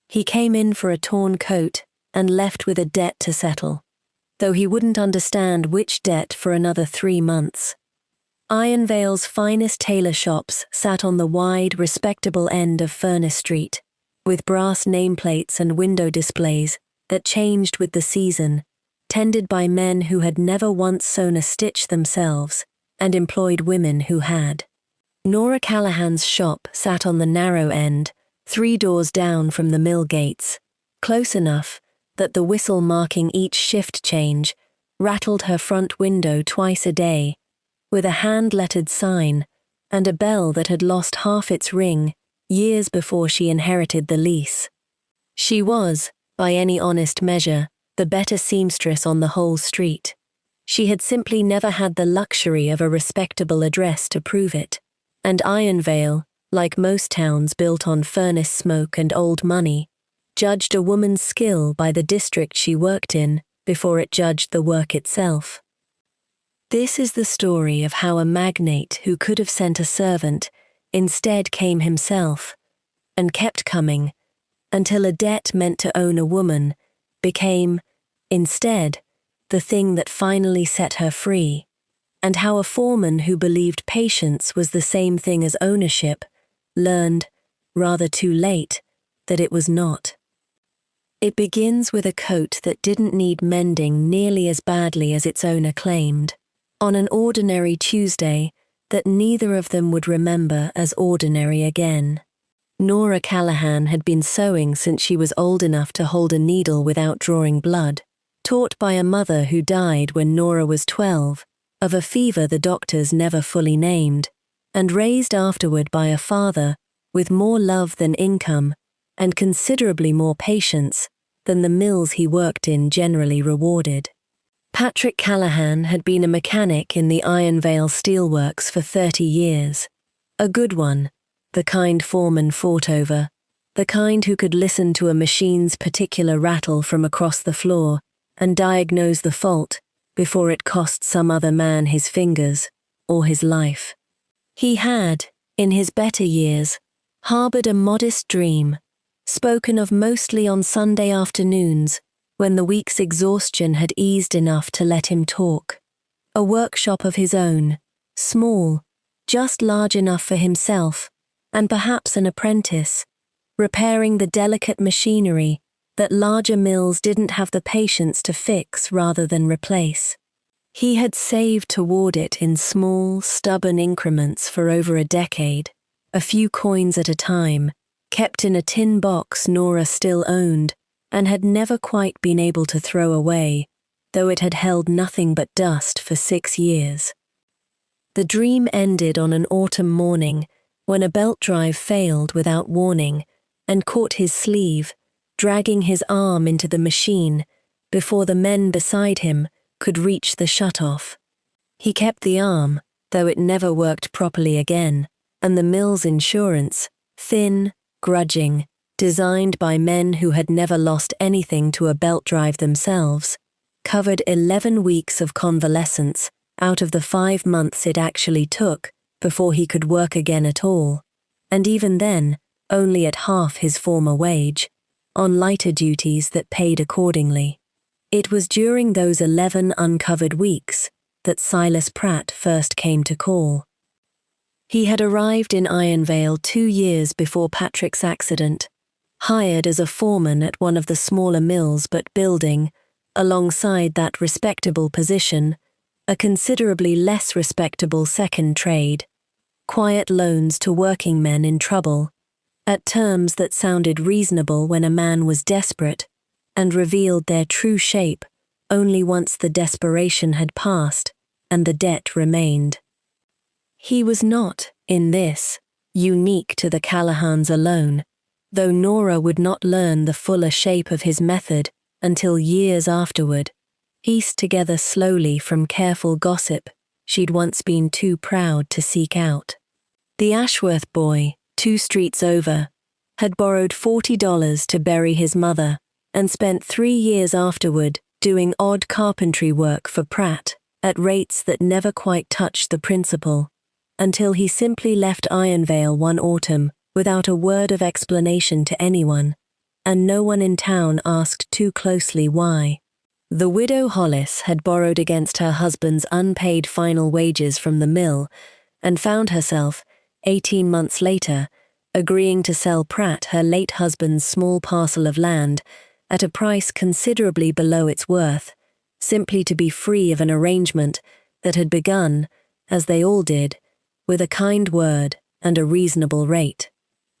He came in for a torn coat and left with a debt to settle, though he wouldn't understand which debt for another 3 months. Ironvale's finest tailor shops sat on the wide, respectable end of Furnace Street, with brass nameplates and window displays that changed with the season, tended by men who had never once sewn a stitch themselves and employed women who had. Nora Callahan's shop sat on the narrow end, 3 doors down from the mill gates, close enough that the whistle marking each shift change rattled her front window twice a day, with a hand-lettered sign and a bell that had lost half its ring years before she inherited the lease. She was, by any honest measure, the better seamstress on the whole street. She had simply never had the luxury of a respectable address to prove it, and Ironvale, like most towns built on furnace smoke and old money, judged a woman's skill by the district she worked in before it judged the work itself. This is the story of how a magnate who could have sent a servant instead came himself, and kept coming, until a debt meant to own a woman became, instead, the thing that finally set her free, and how a foreman who believed patience was the same thing as ownership learned, rather too late, that it was not. It begins with a coat that didn't need mending nearly as badly as its owner claimed, on an ordinary Tuesday that neither of them would remember as ordinary again. Nora Callahan had been sewing since she was old enough to hold a needle without drawing blood, taught by a mother who died when Nora was 12, of a fever the doctors never fully named, and raised afterward by a father with more love than income and considerably more patience than the mills he worked in generally rewarded. Patrick Callahan had been a mechanic in the Ironvale steelworks for 30 years. A good one, the kind foreman fought over, the kind who could listen to a machine's particular rattle from across the floor and diagnose the fault before it cost some other man his fingers or his life. He had, in his better years, harbored a modest dream, spoken of mostly on Sunday afternoons, when the week's exhaustion had eased enough to let him talk. A workshop of his own, small, just large enough for himself, and perhaps an apprentice, repairing the delicate machinery that larger mills didn't have the patience to fix rather than replace. He had saved toward it in small, stubborn increments for over a decade, a few coins at a time, kept in a tin box Nora still owned, and had never quite been able to throw away, though it had held nothing but dust for 6 years. The dream ended on an autumn morning when a belt drive failed without warning and caught his sleeve, dragging his arm into the machine before the men beside him could reach the shutoff. He kept the arm, though it never worked properly again, and the mill's insurance, thin, grudging, designed by men who had never lost anything to a belt drive themselves, covered 11 weeks of convalescence out of the 5 months it actually took before he could work again at all, and even then, only at half his former wage, on lighter duties that paid accordingly. It was during those 11 uncovered weeks that Silas Pratt first came to call. He had arrived in Ironvale 2 years before Patrick's accident, hired as a foreman at one of the smaller mills but building, alongside that respectable position, a considerably less respectable second trade, quiet loans to working men in trouble, at terms that sounded reasonable when a man was desperate, and revealed their true shape only once the desperation had passed and the debt remained. He was not, in this, unique to the Callahans alone, though Nora would not learn the fuller shape of his method until years afterward, pieced together slowly from careful gossip she'd once been too proud to seek out. The Ashworth boy, 2 streets over, had borrowed $40 to bury his mother and spent 3 years afterward doing odd carpentry work for Pratt at rates that never quite touched the principal, until he simply left Ironvale one autumn without a word of explanation to anyone, and no one in town asked too closely why. The widow Hollis had borrowed against her husband's unpaid final wages from the mill and found herself, 18 months later, agreeing to sell Pratt her late husband's small parcel of land at a price considerably below its worth, simply to be free of an arrangement that had begun, as they all did, with a kind word and a reasonable rate.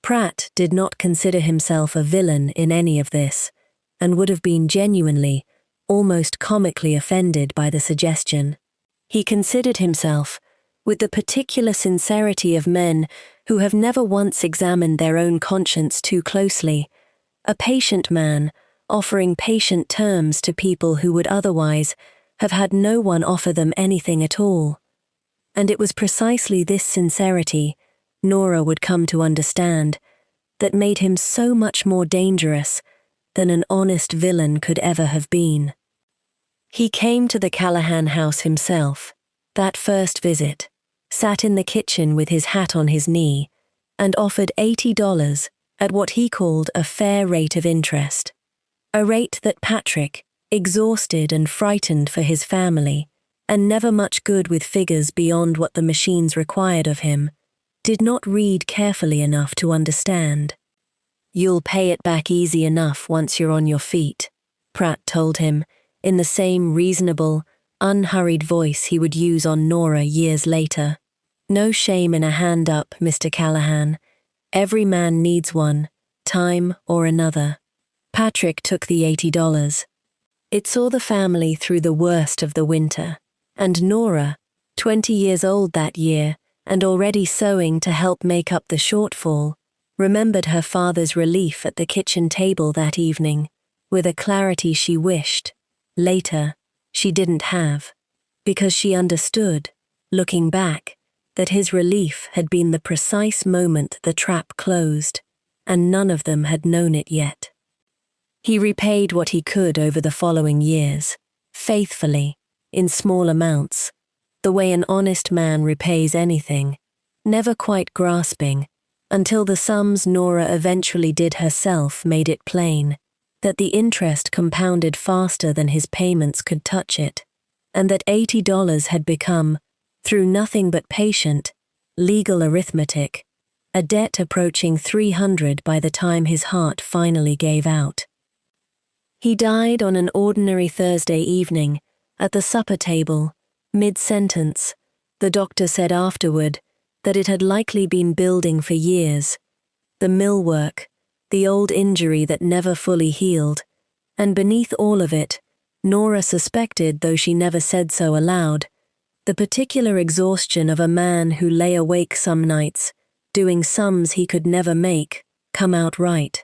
Pratt did not consider himself a villain in any of this, and would have been genuinely, almost comically offended by the suggestion. He considered himself, with the particular sincerity of men who have never once examined their own conscience too closely, a patient man offering patient terms to people who would otherwise have had no one offer them anything at all. And it was precisely this sincerity, Nora would come to understand, that made him so much more dangerous than an honest villain could ever have been. He came to the Callahan house himself, that first visit, sat in the kitchen with his hat on his knee, and offered $80 at what he called a fair rate of interest. A rate that Patrick, exhausted and frightened for his family, and never much good with figures beyond what the machines required of him, did not read carefully enough to understand. "You'll pay it back easy enough once you're on your feet," Pratt told him, in the same reasonable, unhurried voice he would use on Nora years later. "No shame in a hand up, Mr. Callahan. Every man needs one, time or another." Patrick took the $80. It saw the family through the worst of the winter, and Nora, 20 years old that year and already sewing to help make up the shortfall, remembered her father's relief at the kitchen table that evening with a clarity she wished, later, she didn't have, because she understood, looking back, that his relief had been the precise moment the trap closed, and none of them had known it yet. He repaid what he could over the following years, faithfully, in small amounts, the way an honest man repays anything, never quite grasping, until the sums Nora eventually did herself made it plain that the interest compounded faster than his payments could touch it, and that $80 had become, through nothing but patient, legal arithmetic, a debt approaching $300 by the time his heart finally gave out. He died on an ordinary Thursday evening, at the supper table, mid-sentence. The doctor said afterward that it had likely been building for years, the millwork, the old injury that never fully healed, and beneath all of it, Nora suspected, though she never said so aloud, the particular exhaustion of a man who lay awake some nights, doing sums he could never make come out right.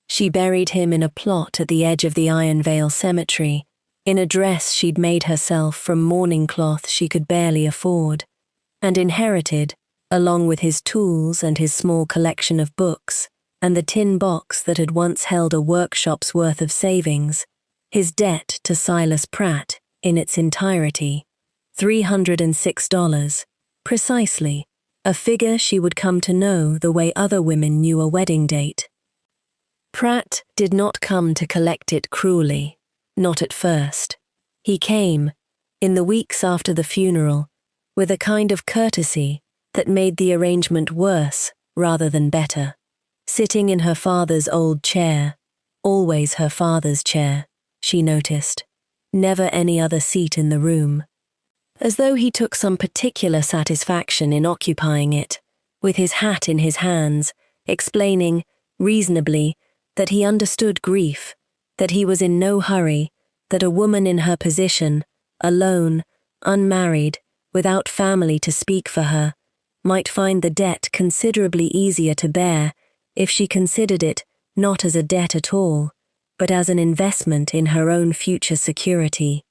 She buried him in a plot at the edge of the Iron Vale Cemetery, in a dress she'd made herself from mourning cloth she could barely afford, and inherited, along with his tools and his small collection of books, and the tin box that had once held a workshop's worth of savings, his debt to Silas Pratt in its entirety, $306, precisely, a figure she would come to know the way other women knew a wedding date. Pratt did not come to collect it cruelly, not at first. He came, in the weeks after the funeral, with a kind of courtesy that made the arrangement worse rather than better, sitting in her father's old chair, always her father's chair, she noticed, never any other seat in the room, as though he took some particular satisfaction in occupying it, with his hat in his hands, explaining, reasonably, that he understood grief, that he was in no hurry, that a woman in her position, alone, unmarried, without family to speak for her, might find the debt considerably easier to bear if she considered it not as a debt at all, but as an investment in her own future security.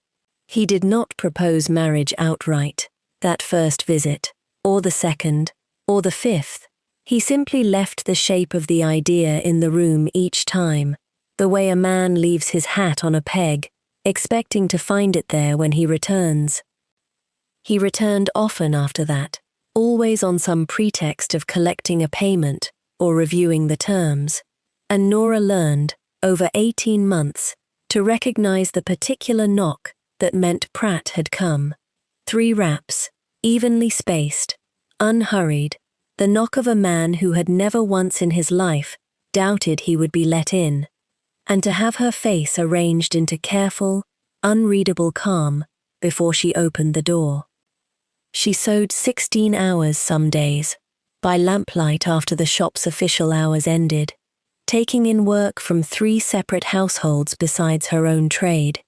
He did not propose marriage outright, that first visit, or the second, or the fifth. He simply left the shape of the idea in the room each time, the way a man leaves his hat on a peg, expecting to find it there when he returns. He returned often after that, always on some pretext of collecting a payment or reviewing the terms, and Nora learned, over 18 months, to recognize the particular knock that meant Pratt had come. 3 raps, evenly spaced, unhurried, the knock of a man who had never once in his life doubted he would be let in, and to have her face arranged into careful, unreadable calm before she opened the door. She sewed 16 hours some days, by lamplight after the shop's official hours ended, taking in work from 3 separate households besides her own trade,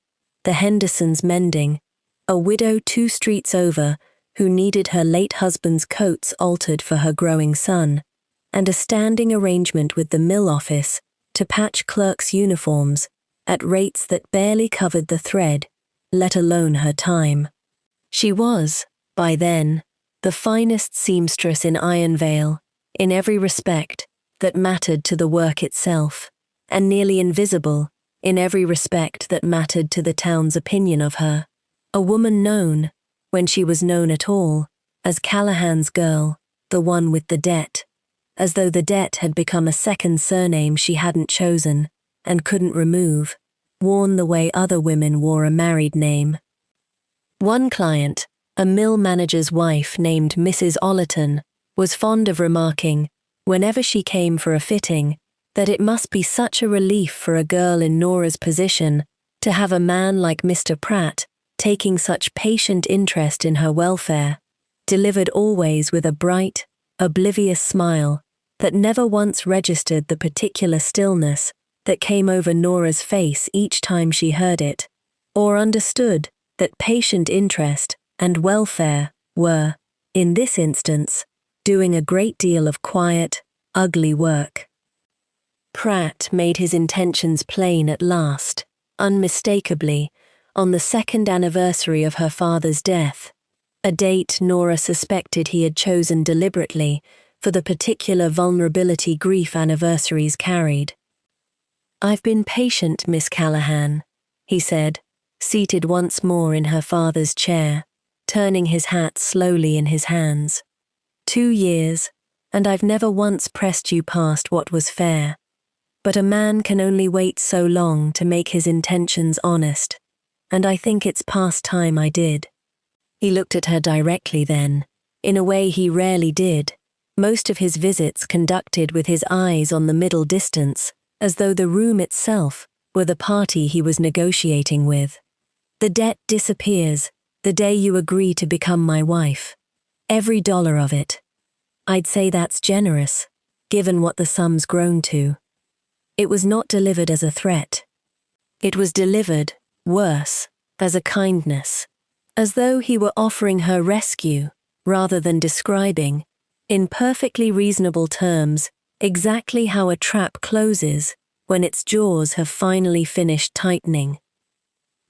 the Hendersons mending, a widow 2 streets over who needed her late husband's coats altered for her growing son, and a standing arrangement with the mill office to patch clerks' uniforms at rates that barely covered the thread, let alone her time. She was, by then, the finest seamstress in Iron Vale, in every respect, that mattered to the work itself, and nearly invisible in every respect that mattered to the town's opinion of her. A woman known, when she was known at all, as Callahan's girl, the one with the debt, as though the debt had become a second surname she hadn't chosen and couldn't remove, worn the way other women wore a married name. One client, a mill manager's wife named Mrs. Ollerton, was fond of remarking, whenever she came for a fitting, that it must be such a relief for a girl in Nora's position to have a man like Mr. Pratt taking such patient interest in her welfare, delivered always with a bright, oblivious smile that never once registered the particular stillness that came over Nora's face each time she heard it, or understood that patient interest and welfare were, in this instance, doing a great deal of quiet, ugly work. Pratt made his intentions plain at last, unmistakably, on the 2nd anniversary of her father's death, a date Nora suspected he had chosen deliberately for the particular vulnerability grief anniversaries carried. "I've been patient, Miss Callahan," he said, seated once more in her father's chair, turning his hat slowly in his hands. 2 years, and I've never once pressed you past what was fair. But a man can only wait so long to make his intentions honest, and I think it's past time I did." He looked at her directly then, in a way he rarely did, most of his visits conducted with his eyes on the middle distance, as though the room itself were the party he was negotiating with. "The debt disappears the day you agree to become my wife. Every dollar of it. I'd say that's generous, given what the sum's grown to. It was not delivered as a threat. It was delivered, worse, as a kindness, as though he were offering her rescue rather than describing, in perfectly reasonable terms, exactly how a trap closes when its jaws have finally finished tightening.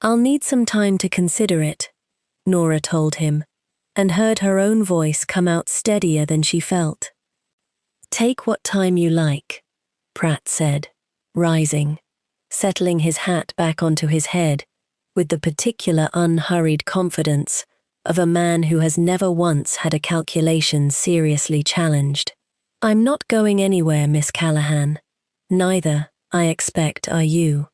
"I'll need some time to consider it," Nora told him, and heard her own voice come out steadier than she felt. "Take what time you like," Pratt said, rising, settling his hat back onto his head with the particular unhurried confidence of a man who has never once had a calculation seriously challenged. "I'm not going anywhere, Miss Callahan. Neither, I expect, are you."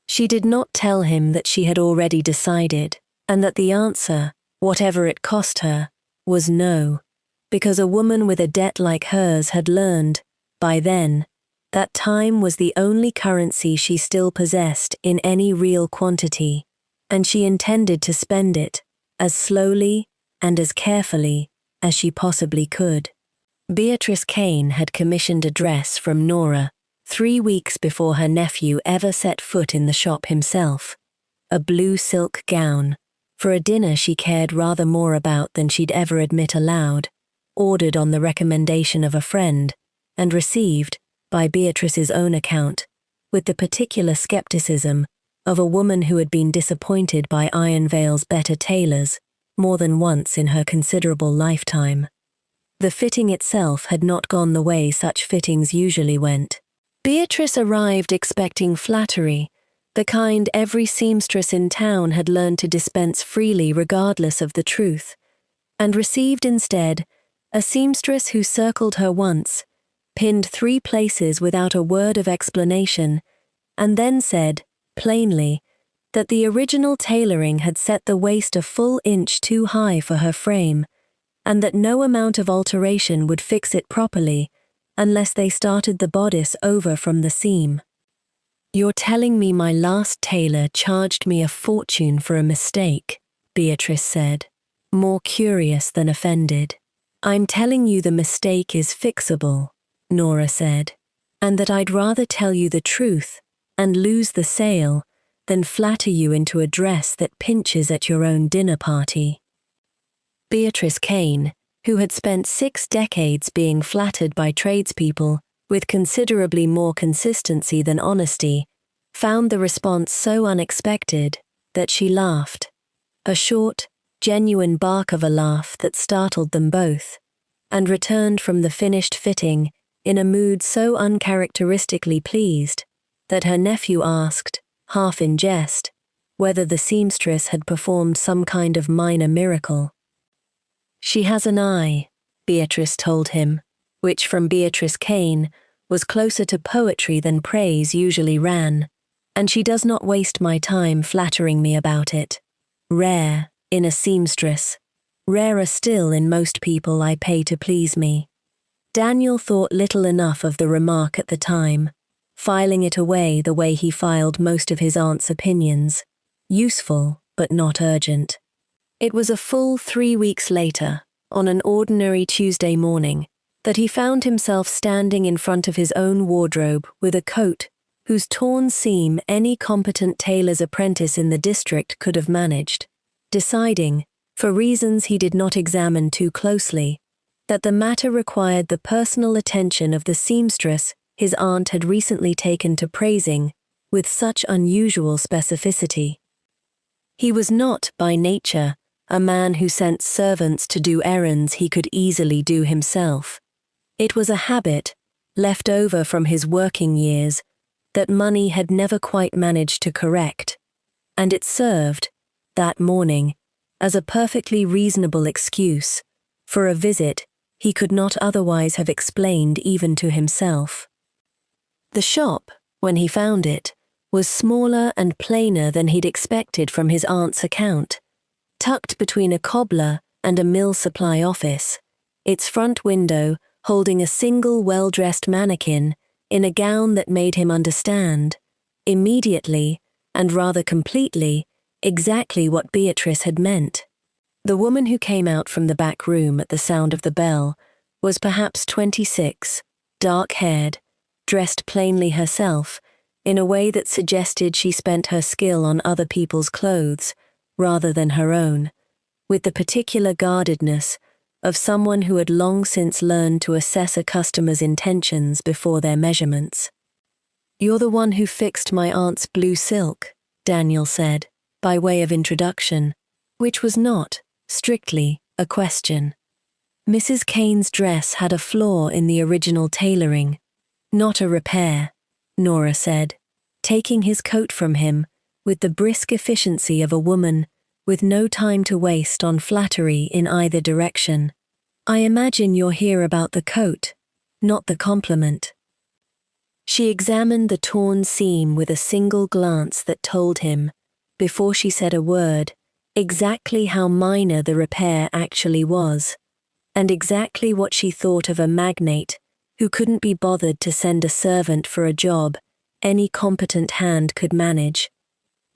She did not tell him that she had already decided, and that the answer, whatever it cost her, was no, because a woman with a debt like hers had learned, by then, that time was the only currency she still possessed in any real quantity, and she intended to spend it as slowly and as carefully as she possibly could. Beatrice Kane had commissioned a dress from Nora 3 weeks before her nephew ever set foot in the shop himself, a blue silk gown, for a dinner she cared rather more about than she'd ever admit aloud, ordered on the recommendation of a friend, and received, by Beatrice's own account, with the particular skepticism of a woman who had been disappointed by Iron Vale's better tailors more than once in her considerable lifetime. The fitting itself had not gone the way such fittings usually went. Beatrice arrived expecting flattery, the kind every seamstress in town had learned to dispense freely regardless of the truth, and received instead a seamstress who circled her once, pinned 3 places without a word of explanation, and then said, plainly, that the original tailoring had set the waist a full inch too high for her frame, and that no amount of alteration would fix it properly unless they started the bodice over from the seam. "You're telling me my last tailor charged me a fortune for a mistake," Beatrice said, more curious than offended. "I'm telling you the mistake is fixable," Nora said, "and that I'd rather tell you the truth and lose the sale than flatter you into a dress that pinches at your own dinner party." Beatrice Kane, who had spent 6 decades being flattered by tradespeople with considerably more consistency than honesty, found the response so unexpected that she laughed. A short, genuine bark of a laugh that startled them both, and returned from the finished fitting in a mood so uncharacteristically pleased that her nephew asked, half in jest, whether the seamstress had performed some kind of minor miracle. "She has an eye," Beatrice told him, which from Beatrice Kane was closer to poetry than praise usually ran, "and she does not waste my time flattering me about it. Rare, in a seamstress. Rarer still in most people I pay to please me." Daniel thought little enough of the remark at the time, filing it away the way he filed most of his aunt's opinions, useful but not urgent. It was a full 3 weeks later, on an ordinary Tuesday morning, that he found himself standing in front of his own wardrobe with a coat whose torn seam any competent tailor's apprentice in the district could have managed, deciding, for reasons he did not examine too closely, that the matter required the personal attention of the seamstress his aunt had recently taken to praising with such unusual specificity. He was not, by nature, a man who sent servants to do errands he could easily do himself. It was a habit, left over from his working years, that money had never quite managed to correct, and it served, that morning, as a perfectly reasonable excuse for a visit he could not otherwise have explained even to himself. The shop, when he found it, was smaller and plainer than he'd expected from his aunt's account, tucked between a cobbler and a mill supply office, its front window holding a single well-dressed mannequin in a gown that made him understand, immediately and rather completely, exactly what Beatrice had meant. The woman who came out from the back room at the sound of the bell was perhaps 26, dark-haired, dressed plainly herself, in a way that suggested she spent her skill on other people's clothes, rather than her own, with the particular guardedness of someone who had long since learned to assess a customer's intentions before their measurements. "You're the one who fixed my aunt's blue silk," Daniel said, by way of introduction, which was not, strictly, a question. Mrs. Kane's dress had a flaw in the original tailoring, not a repair, Nora said, taking his coat from him with the brisk efficiency of a woman with no time to waste on flattery in either direction. "I imagine you're here about the coat, not the compliment." She examined the torn seam with a single glance that told him, before she said a word, exactly how minor the repair actually was, and exactly what she thought of a magnate who couldn't be bothered to send a servant for a job any competent hand could manage,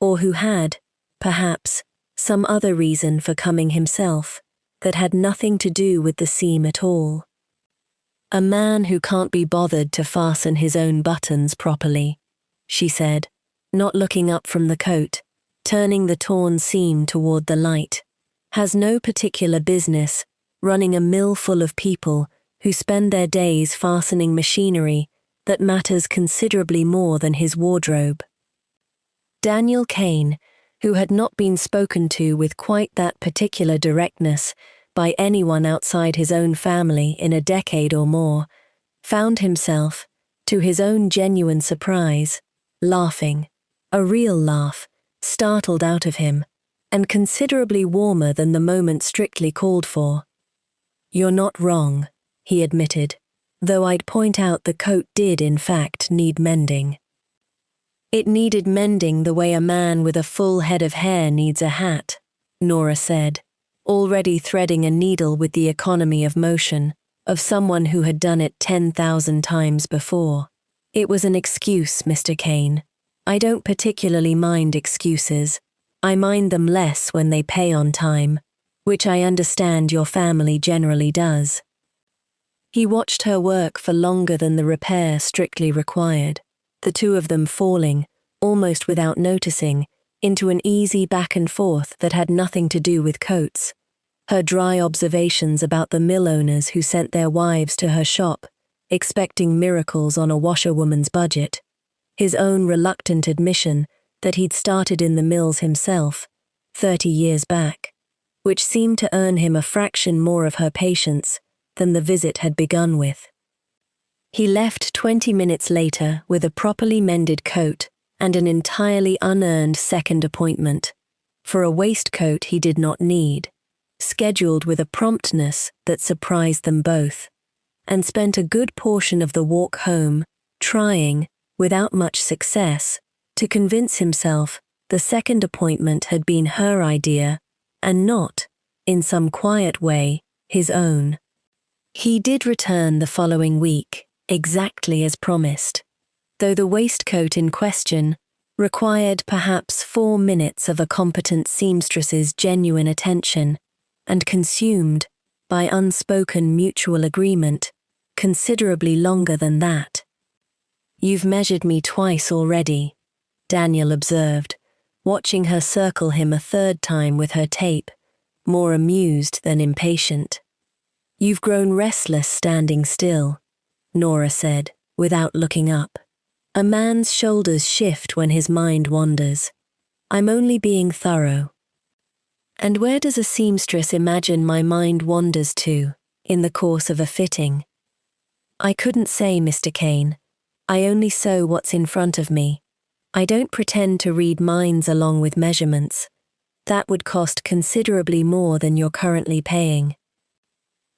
or who had, perhaps, some other reason for coming himself that had nothing to do with the seam at all. "A man who can't be bothered to fasten his own buttons properly," she said, not looking up from the coat, turning the torn seam toward the light, "has no particular business running a mill full of people who spend their days fastening machinery that matters considerably more than his wardrobe." Daniel Kane, who had not been spoken to with quite that particular directness by anyone outside his own family in a decade or more, found himself, to his own genuine surprise, laughing, a real laugh, startled out of him, and considerably warmer than the moment strictly called for. "You're not wrong," he admitted, though I'd point out the coat did in fact need mending. It needed mending the way a man with a full head of hair needs a hat, Nora said, already threading a needle with the economy of motion of someone who had done it 10,000 times before. It was an excuse, Mr. Kane. I don't particularly mind excuses. I mind them less when they pay on time, which I understand your family generally does. He watched her work for longer than the repair strictly required, the two of them falling, almost without noticing, into an easy back and forth that had nothing to do with coats. Her dry observations about the mill owners who sent their wives to her shop, expecting miracles on a washerwoman's budget. His own reluctant admission that he'd started in the mills himself, 30 years back, which seemed to earn him a fraction more of her patience than the visit had begun with. He left 20 minutes later with a properly mended coat and an entirely unearned second appointment, for a waistcoat he did not need, scheduled with a promptness that surprised them both, and spent a good portion of the walk home trying, without much success, to convince himself the second appointment had been her idea and not, in some quiet way, his own. He did return the following week, exactly as promised, though the waistcoat in question required perhaps 4 minutes of a competent seamstress's genuine attention and consumed, by unspoken mutual agreement, considerably longer than that. "You've measured me twice already," Daniel observed, watching her circle him a third time with her tape, more amused than impatient. "You've grown restless standing still," Nora said, without looking up. "A man's shoulders shift when his mind wanders. I'm only being thorough." "And where does a seamstress imagine my mind wanders to, in the course of a fitting?" "I couldn't say, Mr. Kane. I only sew what's in front of me. I don't pretend to read minds along with measurements. That would cost considerably more than you're currently paying."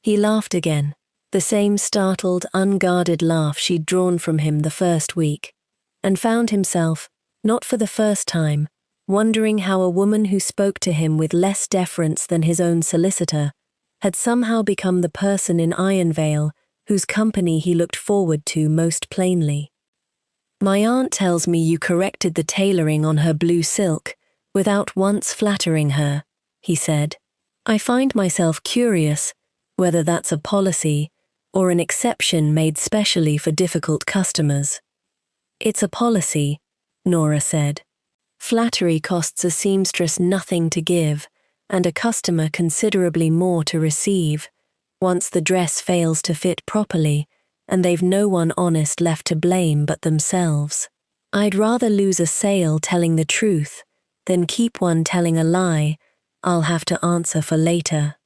He laughed again, the same startled, unguarded laugh she'd drawn from him the first week, and found himself, not for the first time, wondering how a woman who spoke to him with less deference than his own solicitor had somehow become the person in Ironvale whose company he looked forward to most plainly. "My aunt tells me you corrected the tailoring on her blue silk without once flattering her," he said. "I find myself curious whether that's a policy or an exception made specially for difficult customers." "It's a policy," Nora said. "Flattery costs a seamstress nothing to give, and a customer considerably more to receive, once the dress fails to fit properly and they've no one honest left to blame but themselves. I'd rather lose a sale telling the truth than keep one telling a lie I'll have to answer for later.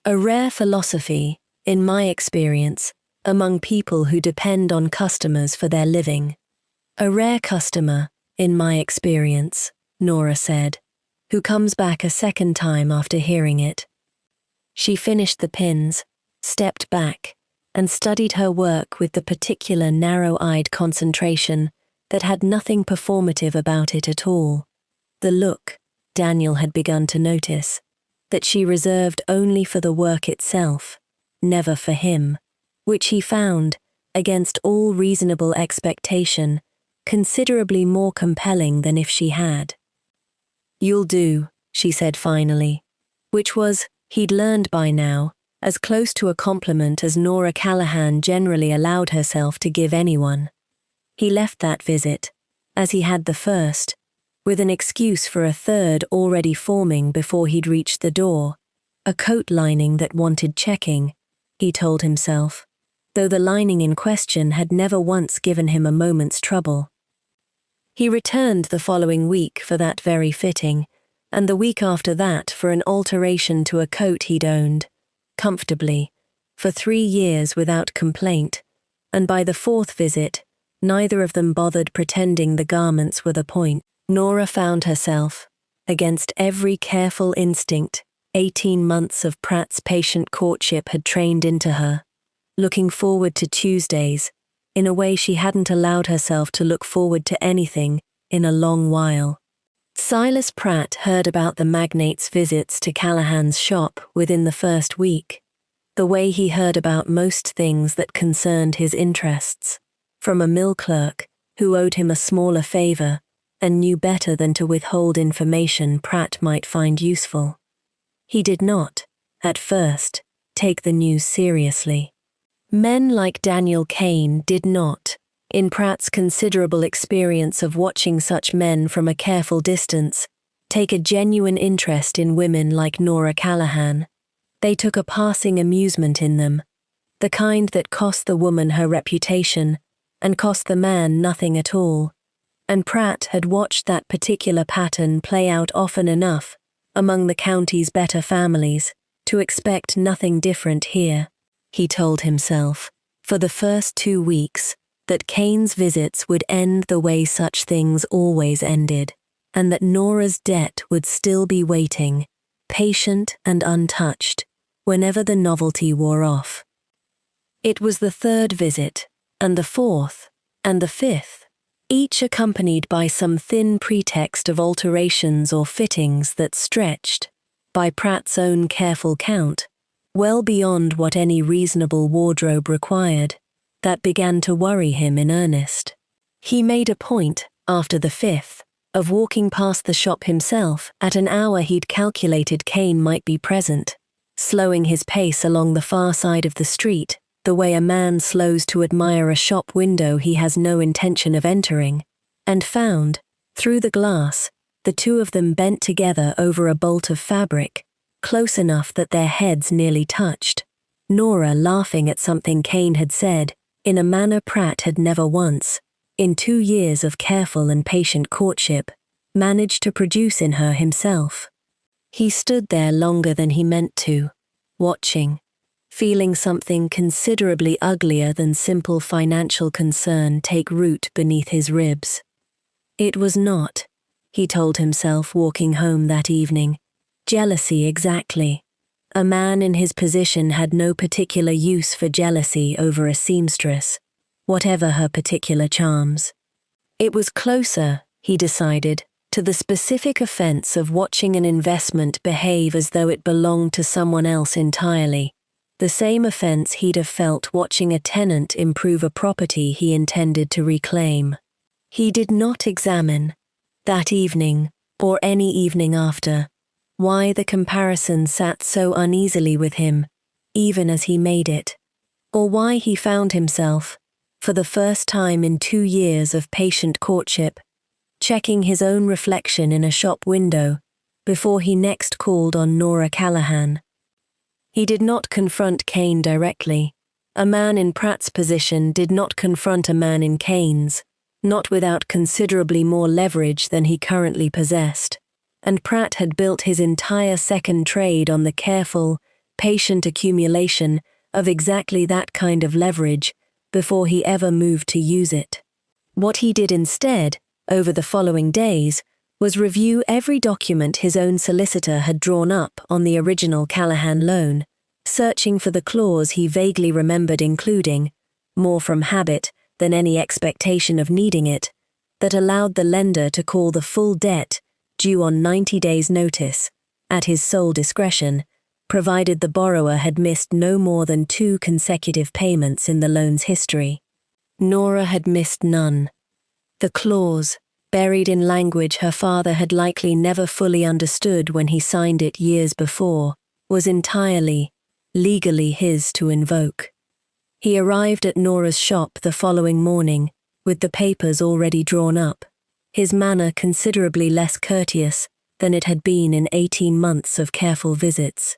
A rare philosophy, in my experience, among people who depend on customers for their living. A rare customer, in my experience," Nora said, who comes back a second time after hearing it. She finished the pins, stepped back, and studied her work with the particular narrow-eyed concentration that had nothing performative about it at all. The look, Daniel had begun to notice, that she reserved only for the work itself, never for him, which he found, against all reasonable expectation, considerably more compelling than if she had. "You'll do," she said finally, which was, he'd learned by now, as close to a compliment as Nora Callahan generally allowed herself to give anyone. He left that visit, as he had the first, with an excuse for a third already forming before he'd reached the door, a coat lining that wanted checking, he told himself, though the lining in question had never once given him a moment's trouble. He returned the following week for that very fitting, and the week after that for an alteration to a coat he'd owned, comfortably, for 3 years without complaint, and by the 4th visit, neither of them bothered pretending the garments were the point. Nora found herself, against every careful instinct 18 months of Pratt's patient courtship had trained into her, looking forward to Tuesdays, in a way she hadn't allowed herself to look forward to anything in a long while. Silas Pratt heard about the magnate's visits to Callahan's shop within the first week, the way he heard about most things that concerned his interests, from a mill clerk who owed him a smaller favor and knew better than to withhold information Pratt might find useful. He did not, at first, take the news seriously. Men like Daniel Kane did not, in Pratt's considerable experience of watching such men from a careful distance, take a genuine interest in women like Nora Callahan. They took a passing amusement in them, the kind that cost the woman her reputation and cost the man nothing at all. And Pratt had watched that particular pattern play out often enough among the county's better families to expect nothing different here. He told himself, for the first 2 weeks, that Kane's visits would end the way such things always ended, and that Nora's debt would still be waiting, patient and untouched, whenever the novelty wore off. It was the third visit, and the fourth, and the fifth, each accompanied by some thin pretext of alterations or fittings that stretched, by Pratt's own careful count, well beyond what any reasonable wardrobe required, that began to worry him in earnest. He made a point, after the fifth, of walking past the shop himself at an hour he'd calculated Kane might be present, slowing his pace along the far side of the street, the way a man slows to admire a shop window he has no intention of entering, and found, through the glass, the two of them bent together over a bolt of fabric, close enough that their heads nearly touched, Nora laughing at something Kane had said, in a manner Pratt had never once, in 2 years of careful and patient courtship, managed to produce in her himself. He stood there longer than he meant to, watching, feeling something considerably uglier than simple financial concern take root beneath his ribs. It was not, he told himself walking home that evening, jealousy exactly. A man in his position had no particular use for jealousy over a seamstress, whatever her particular charms. It was closer, he decided, to the specific offense of watching an investment behave as though it belonged to someone else entirely, the same offense he'd have felt watching a tenant improve a property he intended to reclaim. He did not examine, that evening, or any evening after, why the comparison sat so uneasily with him, even as he made it, or why he found himself, for the first time in 2 years of patient courtship, checking his own reflection in a shop window before he next called on Nora Callahan. He did not confront Kane directly. A man in Pratt's position did not confront a man in Kane's, not without considerably more leverage than he currently possessed. And Pratt had built his entire second trade on the careful, patient accumulation of exactly that kind of leverage before he ever moved to use it. What he did instead, over the following days, was review every document his own solicitor had drawn up on the original Callahan loan, searching for the clause he vaguely remembered including, more from habit than any expectation of needing it, that allowed the lender to call the full debt due on 90 days' notice, at his sole discretion, provided the borrower had missed no more than 2 consecutive payments in the loan's history. Nora had missed none. The clause, buried in language her father had likely never fully understood when he signed it years before, was entirely, legally his to invoke. He arrived at Nora's shop the following morning, with the papers already drawn up, his manner considerably less courteous than it had been in 18 months of careful visits.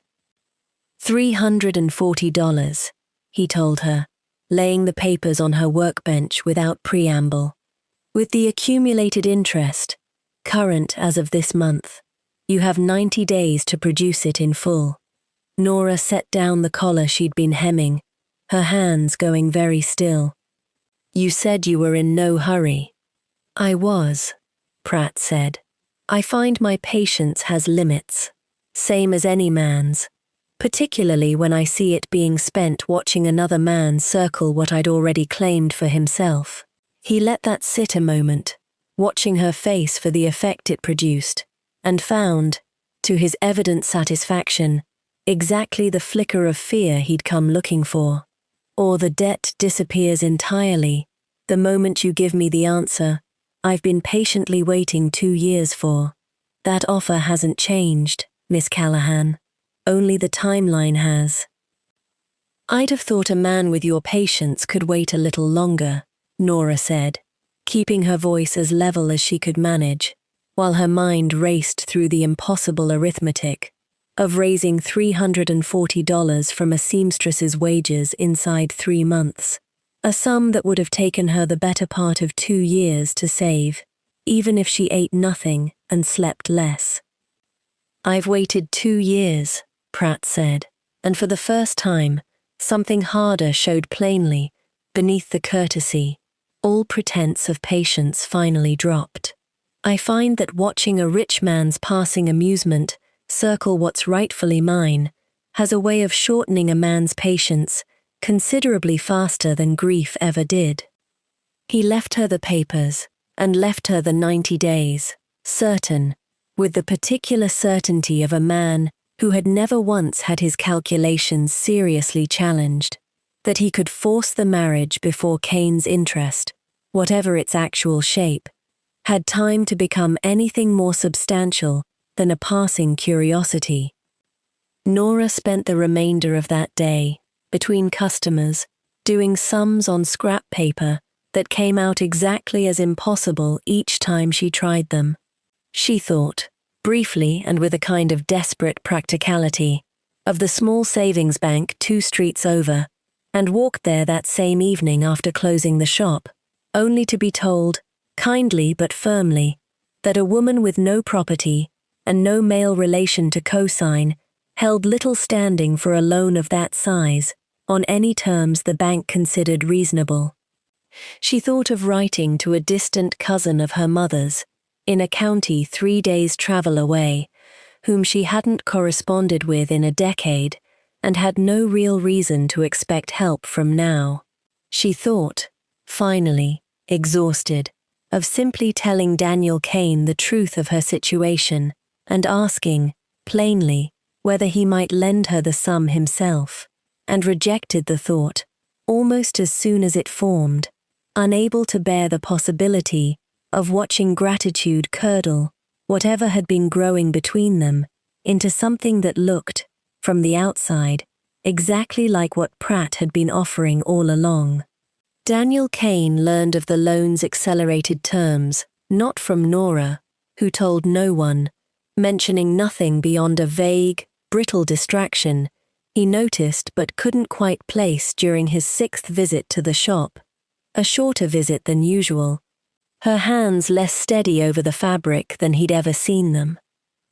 $340, he told her, laying the papers on her workbench without preamble. With the accumulated interest, current as of this month, you have 90 days to produce it in full. Nora set down the collar she'd been hemming, her hands going very still. You said you were in no hurry. I was, Pratt said. I find my patience has limits, same as any man's. particularly when I see it being spent watching another man circle what I'd already claimed for himself. He let that sit a moment, watching her face for the effect it produced, and found, to his evident satisfaction, exactly the flicker of fear he'd come looking for. Or the debt disappears entirely, the moment you give me the answer I've been patiently waiting 2 years for. That offer hasn't changed, Miss Callahan. Only the timeline has. I'd have thought a man with your patience could wait a little longer, Nora said, keeping her voice as level as she could manage, while her mind raced through the impossible arithmetic of raising $340 from a seamstress's wages inside 3 months, a sum that would have taken her the better part of 2 years to save, even if she ate nothing and slept less. I've waited 2 years, Pratt said, and for the first time, something harder showed plainly beneath the courtesy. All pretense of patience finally dropped. I find that watching a rich man's passing amusement circle what's rightfully mine has a way of shortening a man's patience considerably faster than grief ever did. He left her the papers, and left her the 90 days, certain, with the particular certainty of a man who had never once had his calculations seriously challenged, that he could force the marriage before Kane's interest, whatever its actual shape, had time to become anything more substantial than a passing curiosity. Nora spent the remainder of that day, between customers, doing sums on scrap paper that came out exactly as impossible each time she tried them. She thought, briefly and with a kind of desperate practicality, of the small savings bank 2 streets over, and walked there that same evening after closing the shop, only to be told, kindly but firmly, that a woman with no property and no male relation to co-sign held little standing for a loan of that size, on any terms the bank considered reasonable. She thought of writing to a distant cousin of her mother's, in a county 3 days' travel away, whom she hadn't corresponded with in a decade, and had no real reason to expect help from now. She thought, finally, exhausted, of simply telling Daniel Kane the truth of her situation and asking, plainly, whether he might lend her the sum himself, and rejected the thought, almost as soon as it formed, unable to bear the possibility of watching gratitude curdle whatever had been growing between them into something that looked, from the outside, exactly like what Pratt had been offering all along. Daniel Kane learned of the loan's accelerated terms, not from Nora, who told no one, mentioning nothing beyond a vague, brittle distraction he noticed but couldn't quite place during his 6th visit to the shop, a shorter visit than usual, her hands less steady over the fabric than he'd ever seen them,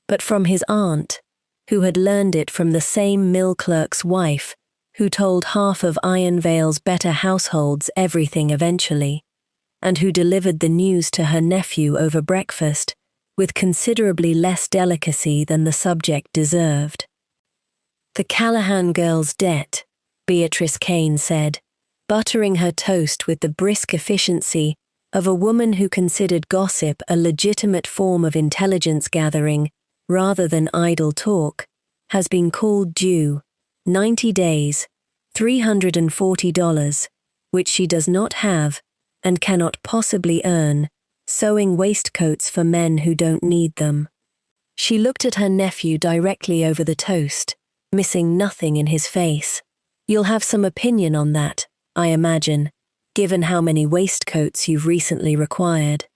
but from his aunt, who had learned it from the same mill clerk's wife who told half of Iron Vale's better households everything eventually, and who delivered the news to her nephew over breakfast with considerably less delicacy than the subject deserved. The Callahan girl's debt, Beatrice Kane said, buttering her toast with the brisk efficiency of a woman who considered gossip a legitimate form of intelligence gathering rather than idle talk, has been called due, 90 days, $340, which she does not have and cannot possibly earn, sewing waistcoats for men who don't need them. She looked at her nephew directly over the toast, missing nothing in his face. You'll have some opinion on that, I imagine, given how many waistcoats you've recently required.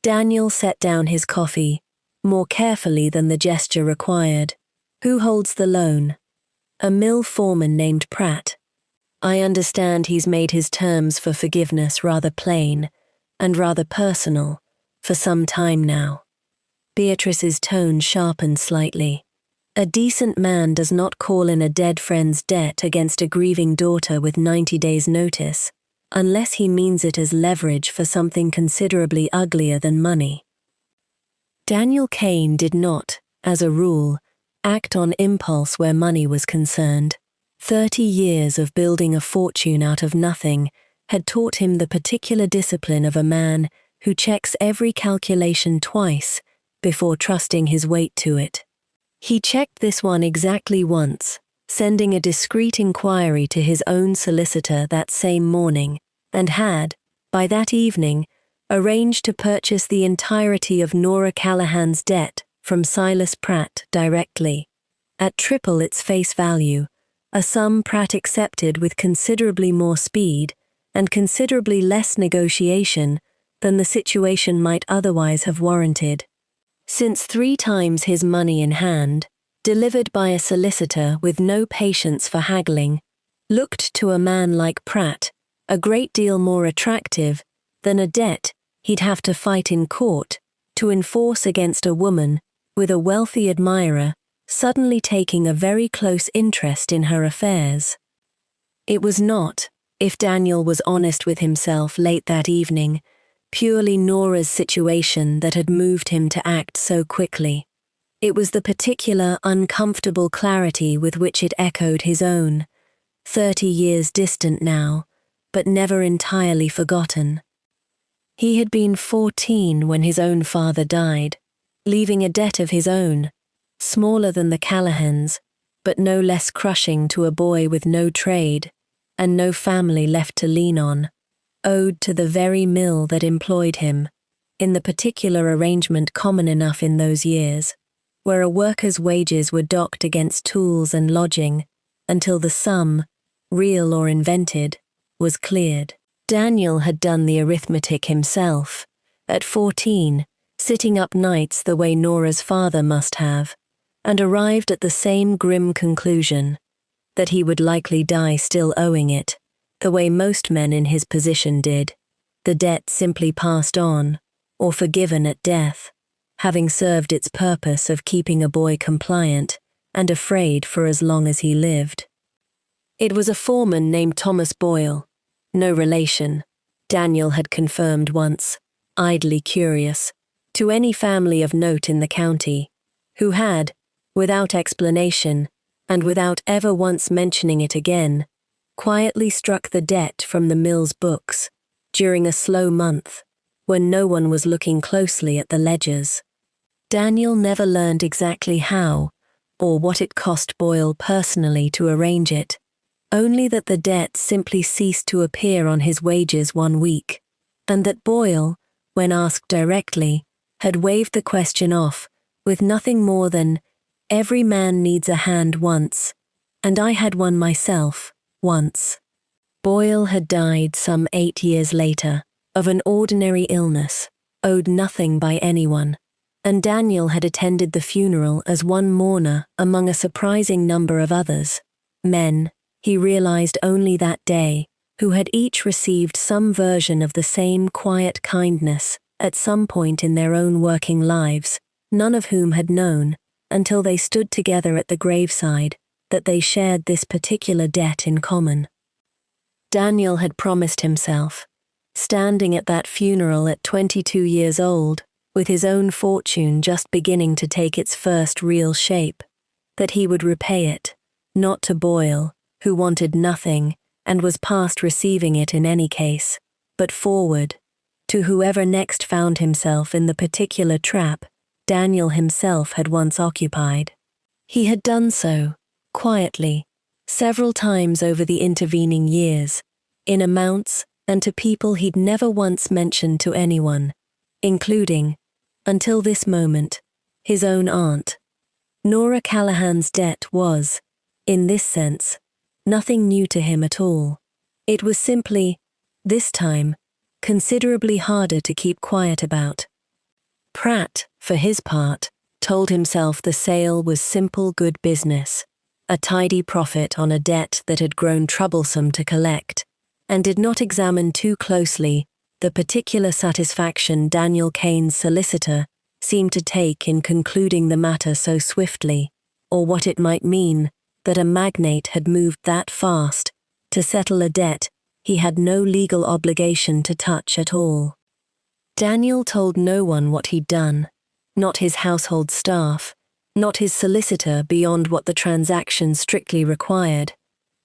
Daniel set down his coffee, more carefully than the gesture required. Who holds the loan? A mill foreman named Pratt. I understand he's made his terms for forgiveness rather plain, and rather personal, for some time now. Beatrice's tone sharpened slightly. A decent man does not call in a dead friend's debt against a grieving daughter with 90 days' notice, unless he means it as leverage for something considerably uglier than money. Daniel Kane did not, as a rule, act on impulse where money was concerned. 30 years of building a fortune out of nothing had taught him the particular discipline of a man who checks every calculation twice before trusting his weight to it. He checked this one exactly once, sending a discreet inquiry to his own solicitor that same morning, and had, by that evening, arranged to purchase the entirety of Nora Callahan's debt from Silas Pratt directly, at triple its face value, a sum Pratt accepted with considerably more speed and considerably less negotiation than the situation might otherwise have warranted. Since 3 times his money in hand, delivered by a solicitor with no patience for haggling, looked to a man like Pratt a great deal more attractive than a debt he'd have to fight in court to enforce against a woman with a wealthy admirer suddenly taking a very close interest in her affairs. It was not, if Daniel was honest with himself late that evening, purely Nora's situation that had moved him to act so quickly. It was the particular uncomfortable clarity with which it echoed his own, 30 years distant now, but never entirely forgotten. He had been 14 when his own father died, leaving a debt of his own, smaller than the Callahans, but no less crushing to a boy with no trade and no family left to lean on, owed to the very mill that employed him, in the particular arrangement common enough in those years, where a worker's wages were docked against tools and lodging until the sum, real or invented, was cleared. Daniel had done the arithmetic himself, at 14, sitting up nights the way Nora's father must have, and arrived at the same grim conclusion, that he would likely die still owing it, the way most men in his position did, the debt simply passed on, or forgiven at death, having served its purpose of keeping a boy compliant and afraid for as long as he lived. It was a foreman named Thomas Boyle, no relation, Daniel had confirmed once, idly curious, to any family of note in the county, who had, without explanation, and without ever once mentioning it again, quietly struck the debt from the mill's books during a slow month when no one was looking closely at the ledgers. Daniel never learned exactly how or what it cost Boyle personally to arrange it, only that the debt simply ceased to appear on his wages one week, and that Boyle, when asked directly, had waved the question off with nothing more than, "Every man needs a hand once, and I had one myself, once." Boyle had died some 8 years later, of an ordinary illness, owed nothing by anyone, and Daniel had attended the funeral as one mourner among a surprising number of others, men, he realized only that day, who had each received some version of the same quiet kindness at some point in their own working lives, none of whom had known, until they stood together at the graveside, that they shared this particular debt in common. Daniel had promised himself, standing at that funeral at 22 years old, with his own fortune just beginning to take its first real shape, that he would repay it, not to Boyle, who wanted nothing and was past receiving it in any case, but forward, to whoever next found himself in the particular trap Daniel himself had once occupied. He had done so, quietly, several times over the intervening years, in amounts and to people he'd never once mentioned to anyone, including, until this moment, his own aunt. Nora Callahan's debt was, in this sense, nothing new to him at all. It was simply, this time, considerably harder to keep quiet about. Pratt, for his part, told himself the sale was simple good business, a tidy profit on a debt that had grown troublesome to collect, and did not examine too closely the particular satisfaction Daniel Kane's solicitor seemed to take in concluding the matter so swiftly, or what it might mean that a magnate had moved that fast to settle a debt he had no legal obligation to touch at all. Daniel told no one what he'd done, not his household staff, not his solicitor beyond what the transaction strictly required,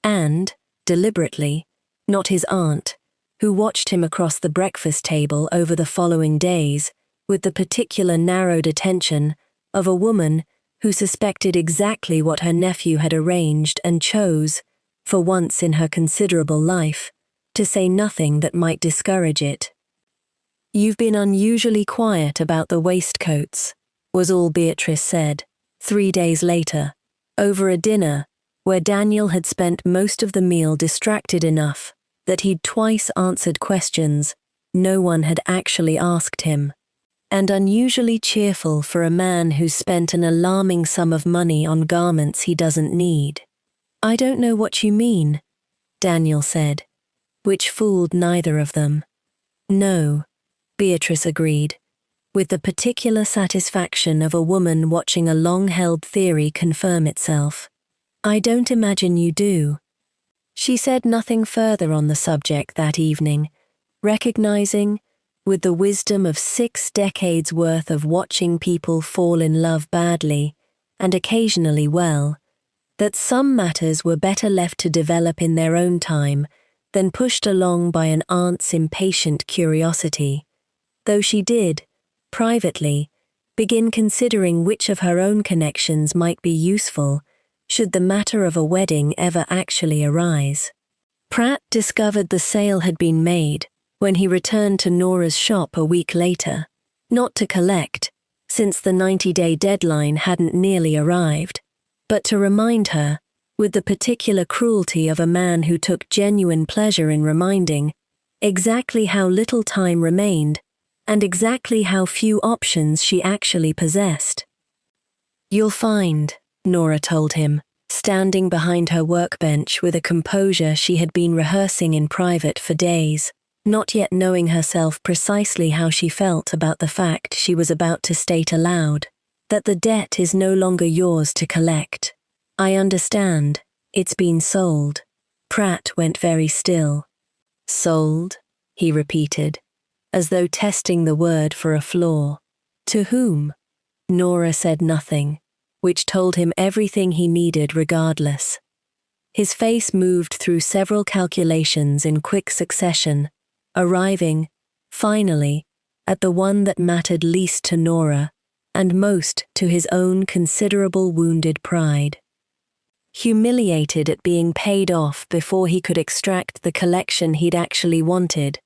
and, deliberately, not his aunt, who watched him across the breakfast table over the following days with the particular narrowed attention of a woman who suspected exactly what her nephew had arranged and chose, for once in her considerable life, to say nothing that might discourage it. "You've been unusually quiet about the waistcoats," was all Beatrice said, 3 days later, over a dinner where Daniel had spent most of the meal distracted enough that he'd twice answered questions no one had actually asked him, and unusually cheerful for a man who's spent an alarming sum of money on garments he doesn't need. "I don't know what you mean," Daniel said, which fooled neither of them. "No," Beatrice agreed, with the particular satisfaction of a woman watching a long-held theory confirm itself. "I don't imagine you do." She said nothing further on the subject that evening, recognizing, with the wisdom of 6 decades worth of watching people fall in love badly, and occasionally well, that some matters were better left to develop in their own time than pushed along by an aunt's impatient curiosity, though she did, privately, begin considering which of her own connections might be useful should the matter of a wedding ever actually arise. Pratt discovered the sale had been made when he returned to Nora's shop a week later, not to collect, since the 90-day deadline hadn't nearly arrived, but to remind her, with the particular cruelty of a man who took genuine pleasure in reminding, exactly how little time remained and exactly how few options she actually possessed. "You'll find," Nora told him, standing behind her workbench with a composure she had been rehearsing in private for days, not yet knowing herself precisely how she felt about the fact she was about to state aloud, "that the debt is no longer yours to collect. I understand, it's been sold." Pratt went very still. "Sold?" he repeated, as though testing the word for a flaw. "To whom?" Nora said nothing, which told him everything he needed regardless. His face moved through several calculations in quick succession, arriving, finally, at the one that mattered least to Nora, and most to his own considerable wounded pride. Humiliated at being paid off before he could extract the collection he'd actually wanted,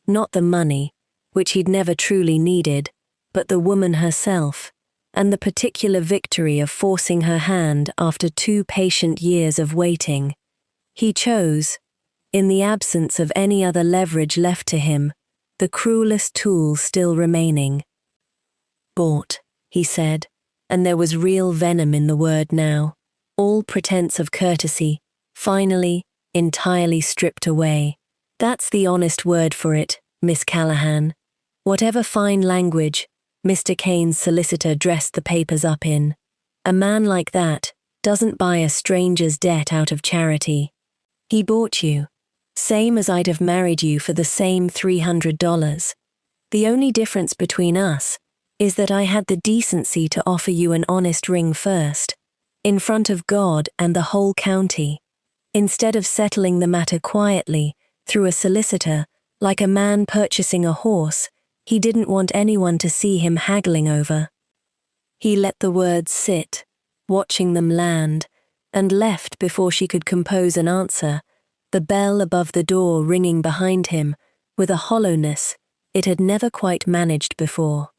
not the money, which he'd never truly needed, but the woman herself, and the particular victory of forcing her hand after 2 patient years of waiting, he chose, in the absence of any other leverage left to him, the cruelest tool still remaining. "Bought," he said, and there was real venom in the word now, all pretense of courtesy, finally, entirely stripped away. "That's the honest word for it, Miss Callahan. Whatever fine language Mr. Kane's solicitor dressed the papers up in. A man like that doesn't buy a stranger's debt out of charity. He bought you, same as I'd have married you for the same $300. The only difference between us is that I had the decency to offer you an honest ring first, in front of God and the whole county, instead of settling the matter quietly through a solicitor like a man purchasing a horse he didn't want anyone to see him haggling over." He let the words sit, watching them land, and left before she could compose an answer, the bell above the door ringing behind him with a hollowness it had never quite managed before.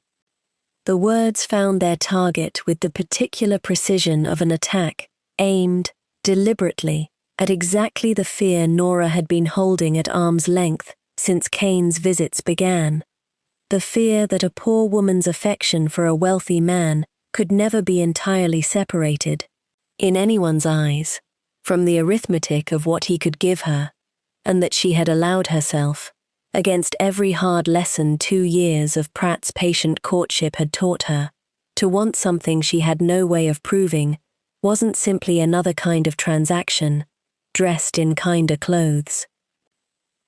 The words found their target with the particular precision of an attack aimed, deliberately, at exactly the fear Nora had been holding at arm's length since Kane's visits began. The fear that a poor woman's affection for a wealthy man could never be entirely separated, in anyone's eyes, from the arithmetic of what he could give her, and that she had allowed herself, against every hard lesson 2 years of Pratt's patient courtship had taught her, to want something she had no way of proving wasn't simply another kind of transaction, dressed in kinder clothes.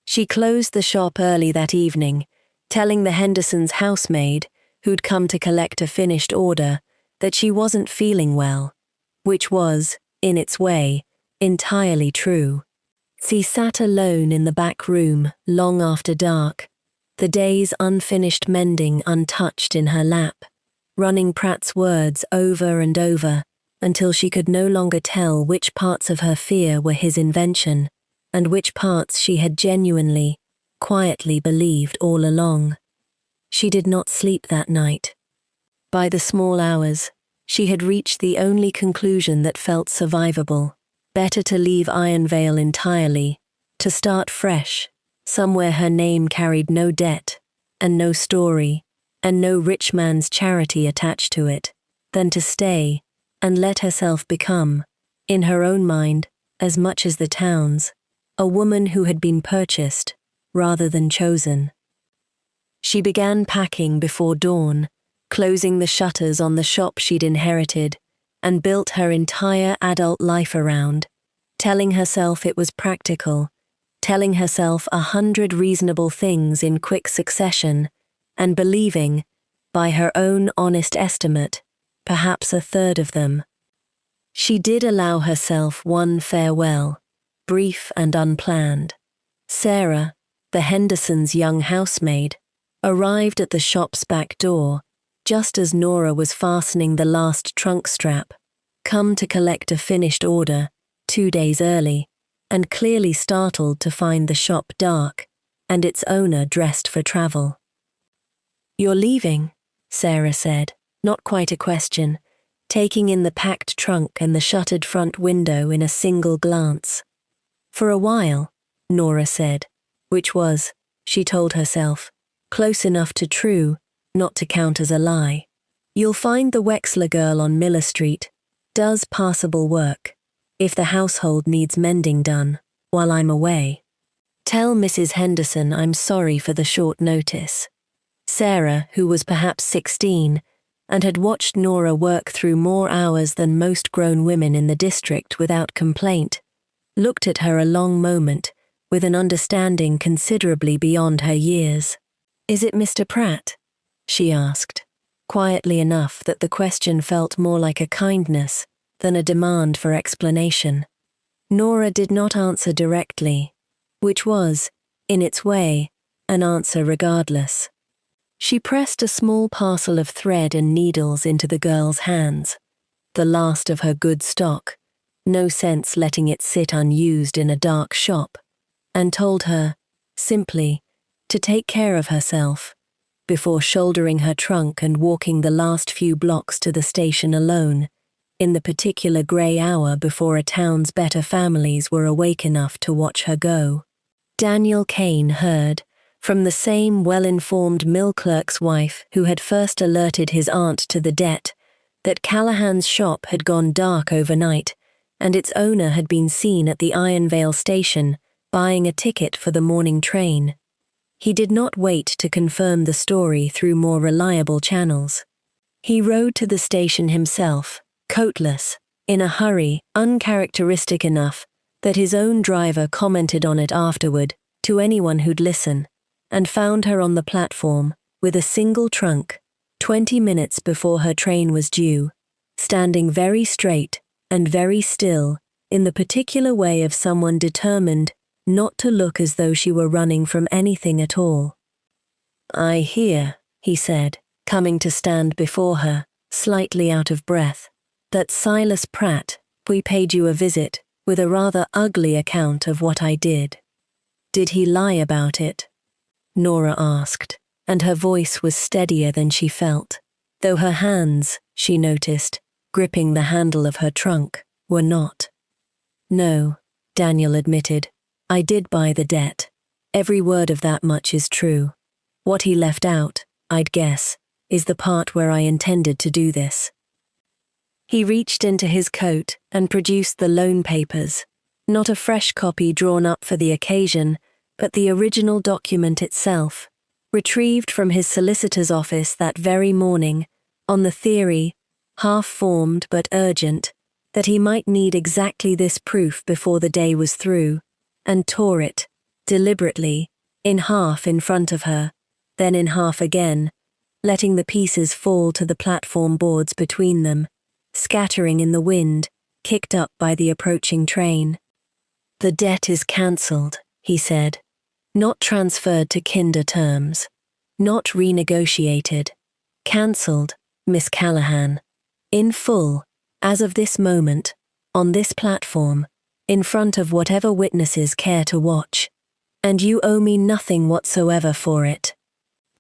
She closed the shop early that evening, telling the Hendersons' housemaid, who'd come to collect a finished order, that she wasn't feeling well, which was, in its way, entirely true. She sat alone in the back room long after dark, the day's unfinished mending untouched in her lap, running Pratt's words over and over until she could no longer tell which parts of her fear were his invention and which parts she had genuinely, quietly believed all along. She did not sleep that night. By the small hours, she had reached the only conclusion that felt survivable. Better to leave Ironvale entirely, to start fresh, somewhere her name carried no debt, and no story, and no rich man's charity attached to it, than to stay and let herself become, in her own mind, as much as the town's, a woman who had been purchased, rather than chosen. She began packing before dawn, closing the shutters on the shop she'd inherited, and built her entire adult life around, telling herself it was practical, telling herself 100 reasonable things in quick succession, and believing, by her own honest estimate, perhaps a third of them. She did allow herself one farewell, brief and unplanned. Sarah, the Hendersons' young housemaid, arrived at the shop's back door, just as Nora was fastening the last trunk strap, come to collect a finished order 2 days early, and clearly startled to find the shop dark and its owner dressed for travel. "You're leaving," Sarah said, not quite a question, taking in the packed trunk and the shuttered front window in a single glance. "For a while," Nora said, which was, she told herself, close enough to true not to count as a lie. "You'll find the Wexler girl on Miller Street does passable work, if the household needs mending done, while I'm away. Tell Mrs. Henderson I'm sorry for the short notice." Sarah, who was perhaps 16, and had watched Nora work through more hours than most grown women in the district without complaint, looked at her a long moment with an understanding considerably beyond her years. "Is it Mr. Pratt?" she asked, quietly enough that the question felt more like a kindness than a demand for explanation. Nora did not answer directly, which was, in its way, an answer regardless. She pressed a small parcel of thread and needles into the girl's hands, the last of her good stock, no sense letting it sit unused in a dark shop, and told her, simply, to take care of herself, before shouldering her trunk and walking the last few blocks to the station alone, in the particular grey hour before a town's better families were awake enough to watch her go. Daniel Kane heard, from the same well-informed mill clerk's wife who had first alerted his aunt to the debt, that Callahan's shop had gone dark overnight, and its owner had been seen at the Ironvale station buying a ticket for the morning train. He did not wait to confirm the story through more reliable channels. He rode to the station himself, coatless, in a hurry uncharacteristic enough that his own driver commented on it afterward to anyone who'd listen, and found her on the platform with a single trunk, 20 minutes before her train was due, standing very straight and very still in the particular way of someone determined not to look as though she were running from anything at all. "I hear," he said, coming to stand before her, slightly out of breath, "that Silas Pratt, we paid you a visit with a rather ugly account of what I did. Did he lie about it?" Nora asked, and her voice was steadier than she felt, though her hands, she noticed, gripping the handle of her trunk, were not. "No," Daniel admitted, "I did buy the debt. Every word of that much is true. What he left out, I'd guess, is the part where I intended to do this." He reached into his coat and produced the loan papers, not a fresh copy drawn up for the occasion, but the original document itself, retrieved from his solicitor's office that very morning, on the theory, half-formed but urgent, that he might need exactly this proof before the day was through, and tore it, deliberately, in half in front of her, then in half again, letting the pieces fall to the platform boards between them, scattering in the wind, kicked up by the approaching train. "The debt is cancelled," he said. "Not transferred to kinder terms. Not renegotiated. Cancelled, Miss Callahan. In full, as of this moment, on this platform, in front of whatever witnesses care to watch. And you owe me nothing whatsoever for it.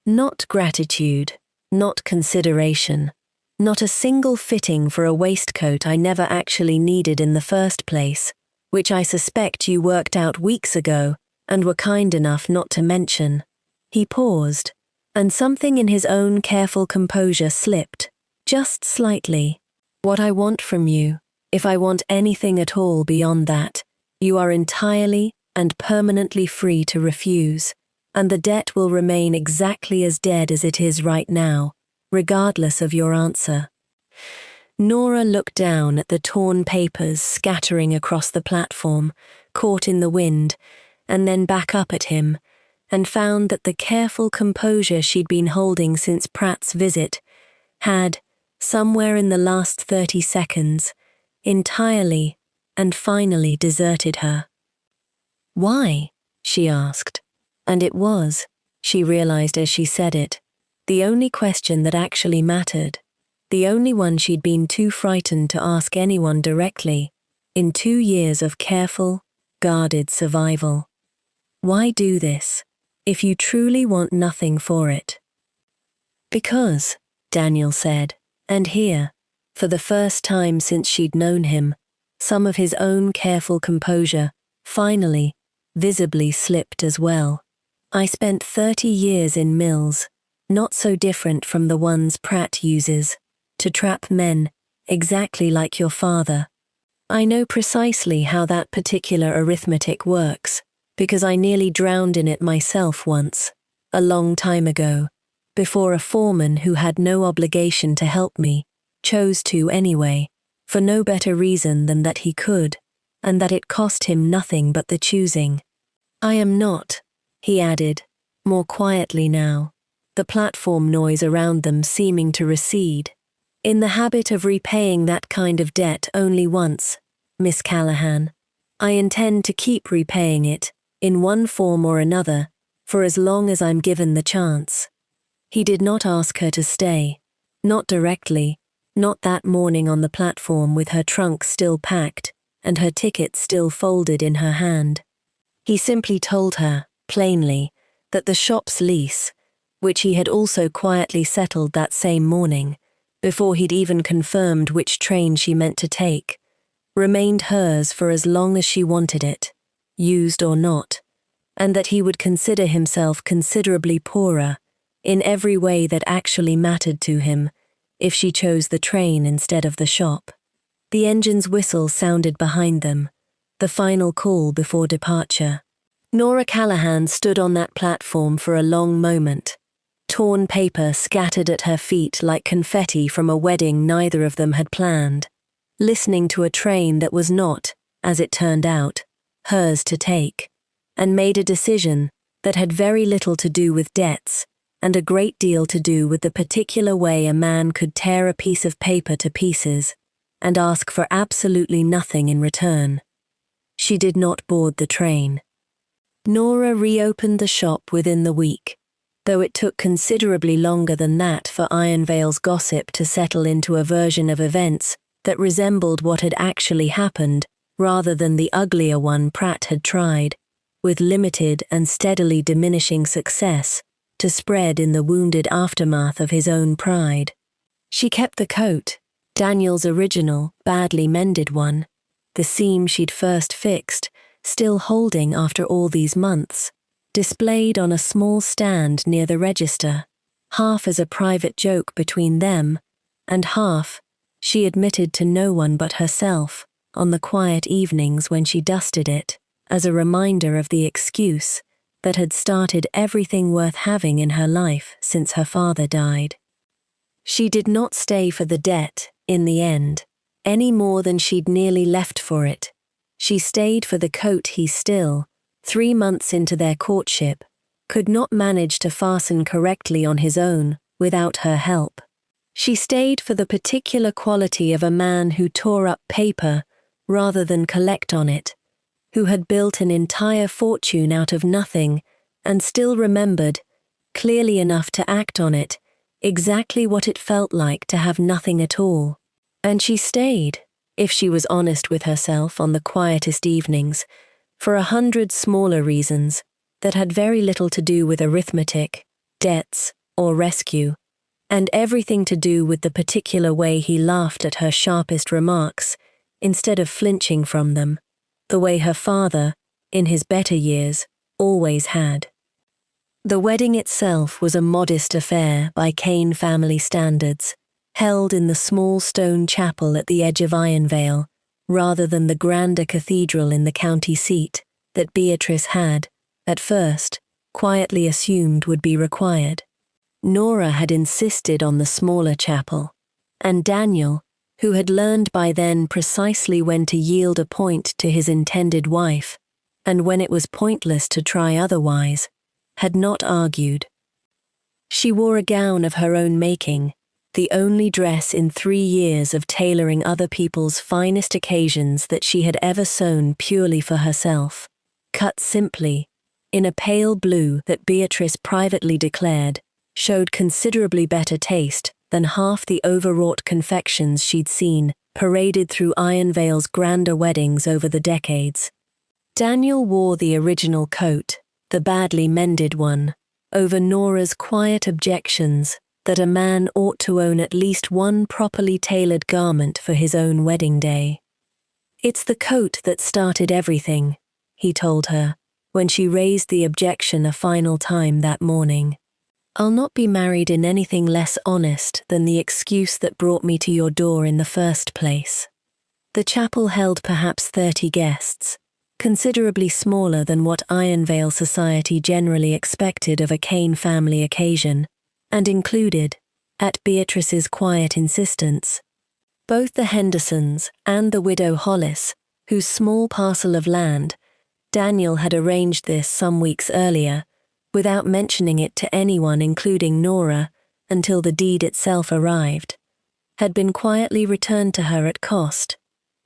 Not gratitude, not consideration, not a single fitting for a waistcoat I never actually needed in the first place, which I suspect you worked out weeks ago and were kind enough not to mention." He paused, and something in his own careful composure slipped, just slightly. "What I want from you, if I want anything at all beyond that, you are entirely and permanently free to refuse, and the debt will remain exactly as dead as it is right now, regardless of your answer." Nora looked down at the torn papers scattering across the platform, caught in the wind, and then back up at him, and found that the careful composure she'd been holding since Pratt's visit had, somewhere in the last 30 seconds, entirely and finally deserted her. "Why?" she asked. And it was, she realized as she said it, the only question that actually mattered, the only one she'd been too frightened to ask anyone directly, in 2 years of careful, guarded survival. Why do this, if you truly want nothing for it? "Because," Daniel said, and here, for the first time since she'd known him, some of his own careful composure, finally, visibly slipped as well. "I spent 30 years in mills, not so different from the ones Pratt uses, to trap men, exactly like your father. I know precisely how that particular arithmetic works, because I nearly drowned in it myself once, a long time ago, before a foreman who had no obligation to help me, chose to anyway, for no better reason than that he could, and that it cost him nothing but the choosing. I am not," he added, more quietly now, the platform noise around them seeming to recede, "in the habit of repaying that kind of debt only once, Miss Callahan. I intend to keep repaying it, in one form or another, for as long as I'm given the chance." He did not ask her to stay, not directly, not that morning on the platform with her trunk still packed and her ticket still folded in her hand. He simply told her, plainly, that the shop's lease, which he had also quietly settled that same morning, before he'd even confirmed which train she meant to take, remained hers for as long as she wanted it, used or not, and that he would consider himself considerably poorer, in every way that actually mattered to him, if she chose the train instead of the shop. The engine's whistle sounded behind them, the final call before departure. Nora Callahan stood on that platform for a long moment, torn paper scattered at her feet like confetti from a wedding neither of them had planned, listening to a train that was not, as it turned out, hers to take, and made a decision that had very little to do with debts and a great deal to do with the particular way a man could tear a piece of paper to pieces and ask for absolutely nothing in return. She did not board the train. Nora reopened the shop within the week, though it took considerably longer than that for Ironvale's gossip to settle into a version of events that resembled what had actually happened rather than the uglier one Pratt had tried, with limited and steadily diminishing success, to spread in the wounded aftermath of his own pride. She kept the coat, Daniel's original, badly mended one, the seam she'd first fixed, still holding after all these months, displayed on a small stand near the register, half as a private joke between them, and half, she admitted to no one but herself, on the quiet evenings when she dusted it, as a reminder of the excuse that had started everything worth having in her life since her father died. She did not stay for the debt, in the end, any more than she'd nearly left for it. She stayed for the coat he still, 3 months into their courtship, could not manage to fasten correctly on his own without her help. She stayed for the particular quality of a man who tore up paper rather than collect on it, who had built an entire fortune out of nothing and still remembered, clearly enough to act on it, exactly what it felt like to have nothing at all. And she stayed, if she was honest with herself on the quietest evenings, for 100 smaller reasons that had very little to do with arithmetic, debts, or rescue, and everything to do with the particular way he laughed at her sharpest remarks, instead of flinching from them, the way her father, in his better years, always had. The wedding itself was a modest affair by Kane family standards, held in the small stone chapel at the edge of Ironvale, rather than the grander cathedral in the county seat that Beatrice had, at first, quietly assumed would be required. Nora had insisted on the smaller chapel, and Daniel, who had learned by then precisely when to yield a point to his intended wife, and when it was pointless to try otherwise, had not argued. She wore a gown of her own making, the only dress in 3 years of tailoring other people's finest occasions that she had ever sewn purely for herself, cut simply, in a pale blue that Beatrice privately declared showed considerably better taste than half the overwrought confections she'd seen paraded through Ironvale's grander weddings over the decades. Daniel wore the original coat, the badly mended one, over Nora's quiet objections that a man ought to own at least one properly tailored garment for his own wedding day. "It's the coat that started everything," he told her, when she raised the objection a final time that morning. "I'll not be married in anything less honest than the excuse that brought me to your door in the first place." The chapel held perhaps 30 guests, considerably smaller than what Ironvale society generally expected of a Kane family occasion, and included, at Beatrice's quiet insistence, both the Hendersons and the widow Hollis, whose small parcel of land, Daniel had arranged this some weeks earlier, without mentioning it to anyone including Nora until the deed itself arrived, had been quietly returned to her at cost,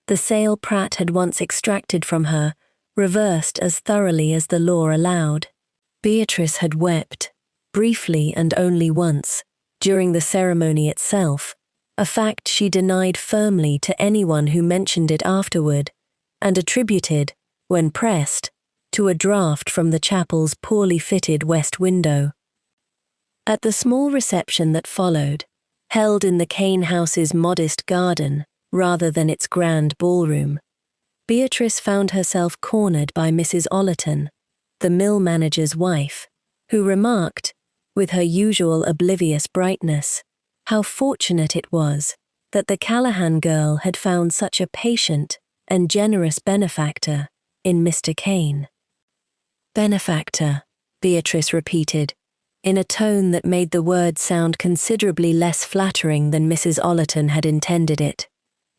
the sale Pratt had once extracted from her, reversed as thoroughly as the law allowed. Beatrice had wept, briefly and only once, during the ceremony itself, a fact she denied firmly to anyone who mentioned it afterward, and attributed, when pressed, to a draught from the chapel's poorly fitted west window. At the small reception that followed, held in the Kane house's modest garden rather than its grand ballroom, Beatrice found herself cornered by Mrs. Ollerton, the mill manager's wife, who remarked, with her usual oblivious brightness, how fortunate it was that the Callahan girl had found such a patient and generous benefactor in Mr. Kane. "Benefactor," Beatrice repeated, in a tone that made the word sound considerably less flattering than Mrs. Ollerton had intended it.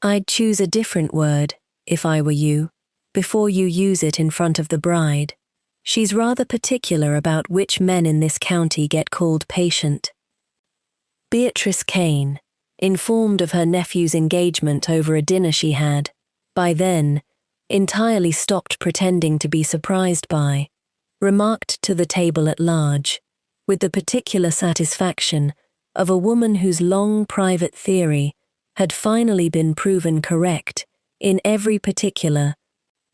"I'd choose a different word, if I were you, before you use it in front of the bride. She's rather particular about which men in this county get called patient." Beatrice Kane, informed of her nephew's engagement over a dinner she had, by then, entirely stopped pretending to be surprised by, remarked to the table at large, with the particular satisfaction of a woman whose long private theory had finally been proven correct in every particular,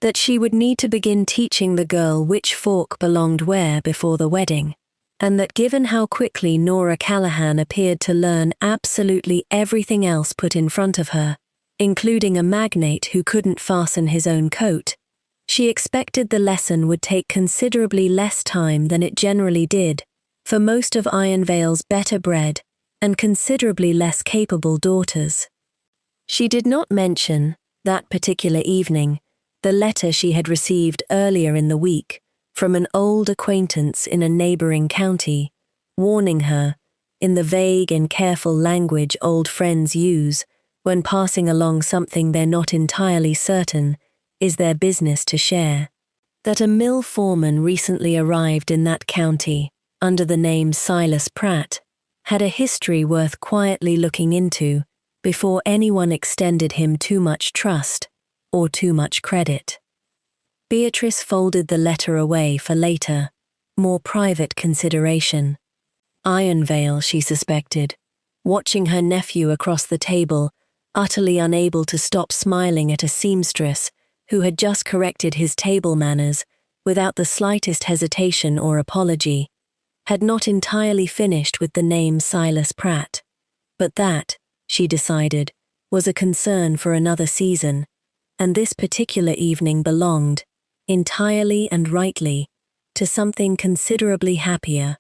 that she would need to begin teaching the girl which fork belonged where before the wedding, and that given how quickly Nora Callahan appeared to learn absolutely everything else put in front of her, including a magnate who couldn't fasten his own coat, she expected the lesson would take considerably less time than it generally did for most of Ironvale's better bred and considerably less capable daughters. She did not mention, that particular evening, the letter she had received earlier in the week from an old acquaintance in a neighboring county, warning her, in the vague and careful language old friends use when passing along something they're not entirely certain is their business to share, that a mill foreman recently arrived in that county, under the name Silas Pratt, had a history worth quietly looking into before anyone extended him too much trust or too much credit. Beatrice folded the letter away for later, more private consideration. Ironvale, she suspected, watching her nephew across the table, utterly unable to stop smiling at a seamstress who had just corrected his table manners without the slightest hesitation or apology, had not entirely finished with the name Silas Pratt. But that, she decided, was a concern for another season, and this particular evening belonged, entirely and rightly, to something considerably happier.